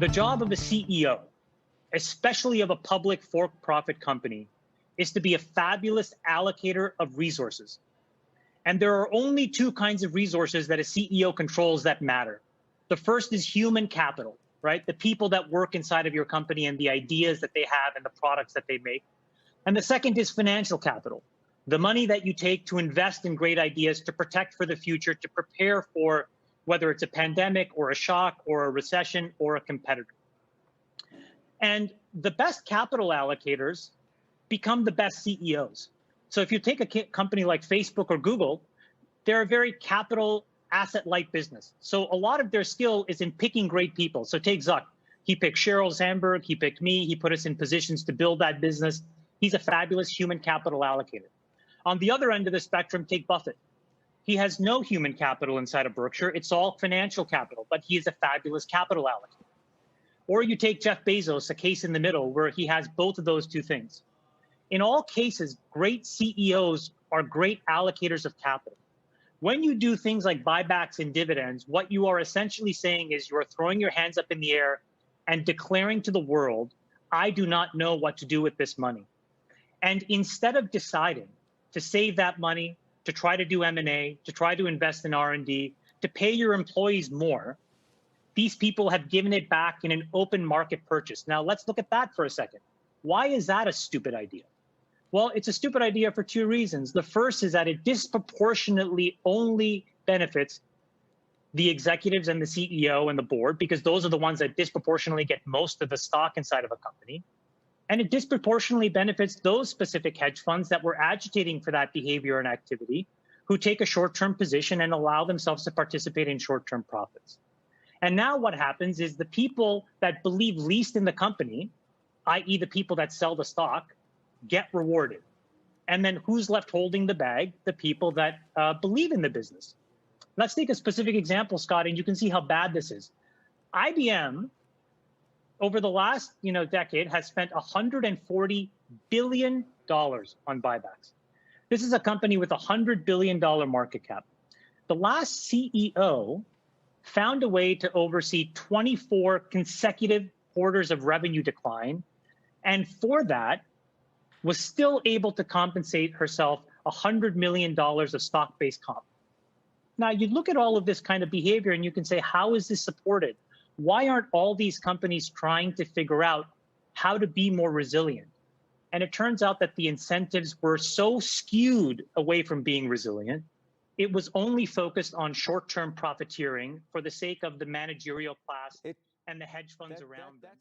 The job of a CEO, especially of a public for-profit company, is to be a fabulous allocator of resources. And there are only two kinds of resources that a CEO controls that matter. The first is human capital, right? The people that work inside of your company and the ideas that they have and the products that they make. And the second is financial capital, the money that you take to invest in great ideas, to protect for the future, to prepare for whether it's a pandemic or a shock or a recession or a competitor. And the best capital allocators become the best CEOs. So if you take a company like Facebook or Google, they're a very capital asset-light business. So a lot of their skill is in picking great people. So take Zuck. He picked Sheryl Sandberg, he picked me, he put us in positions to build that business. He's a fabulous human capital allocator. On the other end of the spectrum, take Buffett. He has no human capital inside of Berkshire. It's all financial capital, but he is a fabulous capital allocator. Or you take Jeff Bezos, a case in the middle, where he has both of those two things. In all cases, great CEOs are great allocators of capital. When you do things like buybacks and dividends, what you are essentially saying is you are throwing your hands up in the air and declaring to the world, I do not know what to do with this money. And instead of deciding to save that money, to try to do M&A, to try to invest in R&D, to pay your employees more, these people have given it back in an open market purchase. Now, let's look at that for a second. Why is that a stupid idea? Well, it's a stupid idea for two reasons. The first is that it disproportionately only benefits the executives and the CEO and the board, because those are the ones that disproportionately get most of the stock inside of a company. And it disproportionately benefits those specific hedge funds that were agitating for that behavior and activity, who take a short-term position and allow themselves to participate in short-term profits. And now what happens is the people that believe least in the company, i.e. the people that sell the stock, get rewarded. And then who's left holding the bag? The people that believe in the business. Let's take a specific example, Scott, and you can see how bad this is. IBM, over the last decade, has spent $140 billion on buybacks. This is a company with a $100 billion market cap. The last CEO found a way to oversee 24 consecutive quarters of revenue decline, and for that, was still able to compensate herself $100 million of stock-based comp. Now, you look at all of this kind of behavior and you can say, how is this supported? Why aren't all these companies trying to figure out how to be more resilient? And it turns out that the incentives were so skewed away from being resilient, it was only focused on short-term profiteering for the sake of the managerial class and the hedge funds around them.